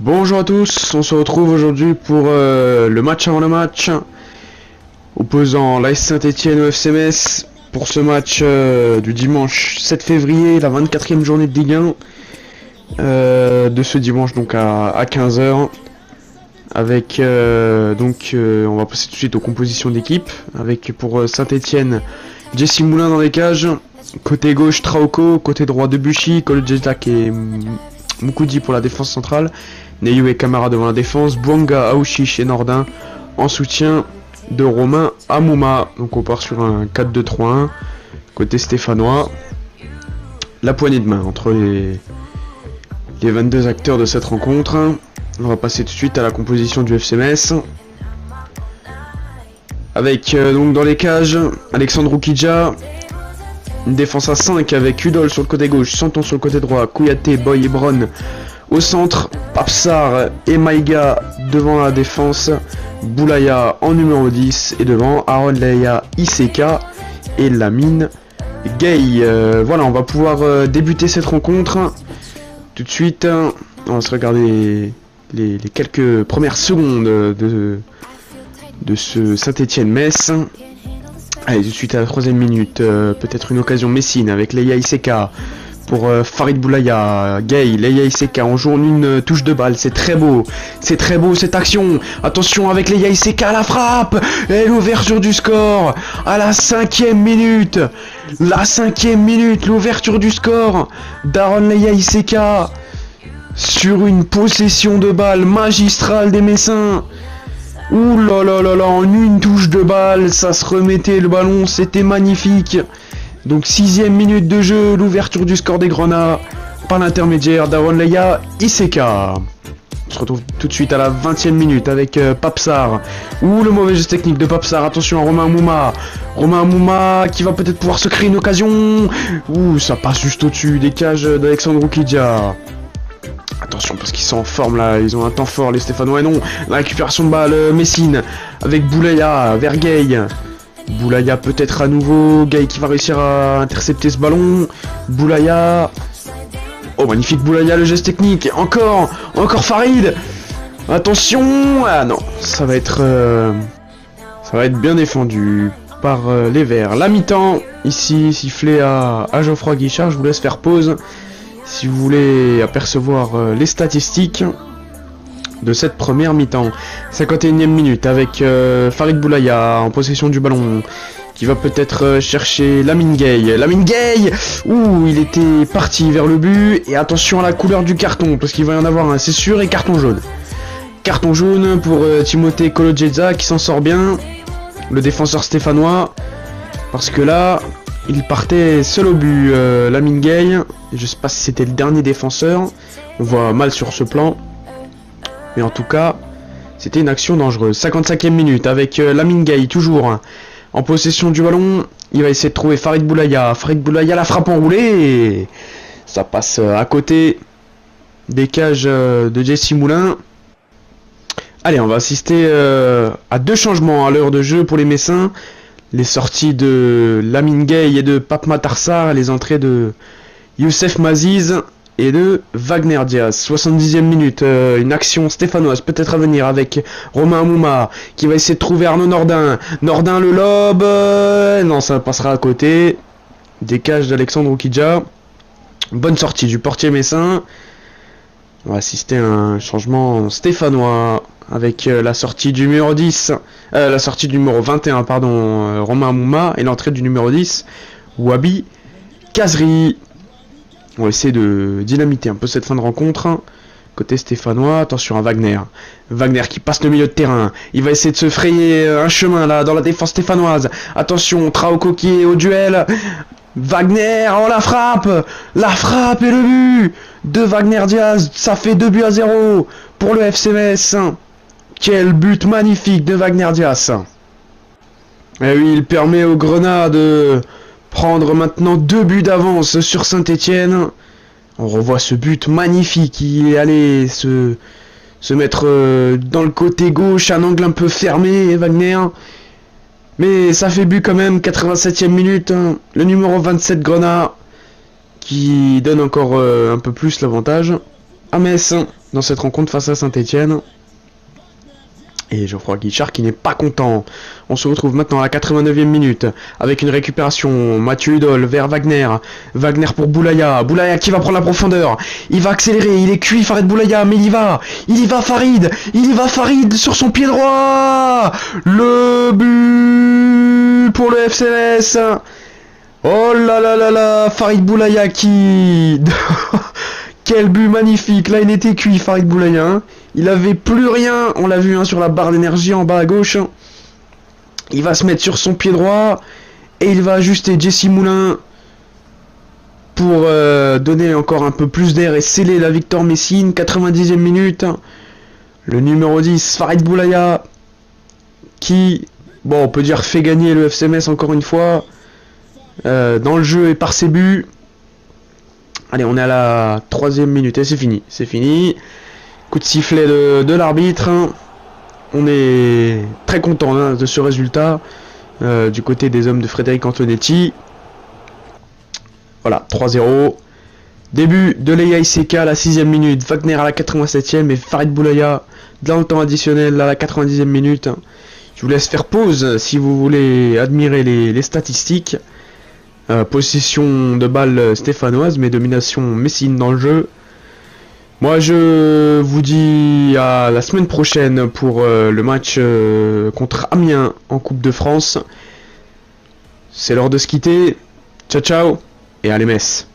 Bonjour à tous, on se retrouve aujourd'hui pour le match avant le match, opposant l'AS Saint-Etienne au FC Metz pour ce match du dimanche 7 février, la 24e journée de Ligue 1 de ce dimanche donc à 15 h. Avec on va passer tout de suite aux compositions d'équipe avec pour Saint-Etienne Jesse Moulin dans les cages, côté gauche Traoko, côté droit Debuchy, Kolodjezak et Moukoudi pour la défense centrale, Neyou et Camara devant la défense, Bouanga, Aouchiche et Nordin en soutien de Romain Amouma. Donc on part sur un 4-2-3-1 côté stéphanois. La poignée de main entre les 22 acteurs de cette rencontre. On va passer tout de suite à la composition du FC Metz. Avec donc dans les cages, Alexandre Oukidja. Une défense à 5 avec Udol sur le côté gauche, Santon sur le côté droit, Kouyaté, Boy et Bron au centre, Papsar et Maïga devant la défense, Boulaya en numéro 10 et devant Aaron Leia, Iseka et Lamine Gay. Voilà, on va pouvoir débuter cette rencontre tout de suite. On va se regarder les quelques premières secondes de ce Saint-Etienne-Metz. Allez, tout de suite à la 3e minute, peut-être une occasion Messine avec Leia Iseka pour Farid Boulaya, Gay, Leia Iseka, on joue en une touche de balle, c'est très beau cette action, attention avec Leia Iseka, la frappe, et l'ouverture du score, à la 5e minute, l'ouverture du score, d'Aaron Leia Iseka, sur une possession de balle magistrale des Messins. Ouh là là là là, en une touche de balle, ça se remettait le ballon, c'était magnifique. Donc 6e minute de jeu, l'ouverture du score des Grenats par l'intermédiaire d'Aaron Leia Iseka. On se retrouve tout de suite à la 20e minute avec Papsar. Ouh, le mauvais geste technique de Papsar, attention à Romain Amouma. Romain Amouma qui va peut-être pouvoir se créer une occasion. Ouh, ça passe juste au-dessus des cages d'Alexandre Oukidja. Attention parce qu'ils sont en forme là, ils ont un temps fort les Stéphanois. Et non, la récupération de balle, Messine avec Boulaya vers Gay. Boulaya peut-être à nouveau, Gay qui va réussir à intercepter ce ballon. Boulaya. Oh magnifique Boulaya, le geste technique. Encore Farid. Attention. Ah non, ça va être bien défendu par les Verts. La mi-temps ici sifflé à Geoffroy Guichard. Je vous laisse faire pause si vous voulez apercevoir les statistiques de cette première mi-temps. 51e minute avec Farid Boulaya en possession du ballon qui va peut-être chercher Lamine Gay. Lamine Gay, ouh, il était parti vers le but. Et attention à la couleur du carton parce qu'il va y en avoir un, c'est sûr, et carton jaune. Carton jaune pour Timothée Kolodjezak qui s'en sort bien, le défenseur stéphanois, parce que là il partait seul au but, Lamine Gay. Je sais pas si c'était le dernier défenseur, on voit mal sur ce plan, mais en tout cas c'était une action dangereuse. 55e minute avec Lamine Gay toujours en possession du ballon. Il va essayer de trouver Farid Boulaya. La frappe enroulée, ça passe à côté des cages de Jesse Moulin. Allez, on va assister à deux changements à l'heure de jeu pour les Messins. Les sorties de Lamine Gay et de Pape Matar Sarr, les entrées de Youssef Maziz et de Wagner Diaz. 70e minute, une action stéphanoise peut-être à venir avec Romain Amouma qui va essayer de trouver Arnaud Nordin. Nordin le lobe, non, ça passera à côté des cages d'Alexandre Oukidja. Bonne sortie du portier messin. On va assister à un changement stéphanois avec la sortie du numéro 10, la sortie du numéro 21, pardon, Romain Amouma, et l'entrée du numéro 10, Wabi Kazri. On va essayer de dynamiter un peu cette fin de rencontre. Côté stéphanois, attention à Wagner. Wagner qui passe le milieu de terrain. Il va essayer de se frayer un chemin là dans la défense stéphanoise. Attention, Traoko qui est au duel. Wagner, oh la frappe et le but de Wagner Diaz. Ça fait 2-0 pour le FC Metz. Quel but magnifique de Wagner Diaz. Et oui, il permet aux Grenats de prendre maintenant 2 buts d'avance sur Saint-Etienne. On revoit ce but magnifique. Il est allé se mettre dans le côté gauche, un angle un peu fermé, Wagner. Mais ça fait but quand même, 87e minute. Le numéro 27 Grenat qui donne encore un peu plus l'avantage à Metz. dans cette rencontre face à Saint-Etienne. Et Geoffroy Guichard qui n'est pas content. On se retrouve maintenant à la 89e minute avec une récupération. Mathieu Hudol vers Wagner. Wagner pour Boulaya. Boulaya qui va prendre la profondeur. Il va accélérer. Il est cuit Farid Boulaya. Mais il y va. Il y va Farid. Il y va Farid sur son pied droit. Le but pour le FCMS. Oh là là là là. Farid Boulaya qui... Quel but magnifique. Là il était cuit Farid Boulaya. Hein. Il avait plus rien, on l'a vu hein, sur la barre d'énergie en bas à gauche. Il va se mettre sur son pied droit et il va ajuster Jesse Moulin pour donner encore un peu plus d'air et sceller la victoire Messine. 90e minute. Le numéro 10, Farid Boulaya, qui, bon, on peut dire fait gagner le FCMS encore une fois dans le jeu et par ses buts. Allez, on est à la 3e minute et c'est fini. C'est fini. Coup de sifflet de l'arbitre. On est très content hein, de ce résultat du côté des hommes de Frédéric Antonetti. Voilà, 3-0. Début de Leia Iseka à la 6e minute. Wagner à la 87e et Farid Boulaya dans le temps additionnel à la 90e minute. Je vous laisse faire pause si vous voulez admirer les statistiques. Possession de balle stéphanoise, mais domination messine dans le jeu. Moi je vous dis à la semaine prochaine pour le match contre Amiens en Coupe de France. C'est l'heure de se quitter. Ciao ciao et allez Metz.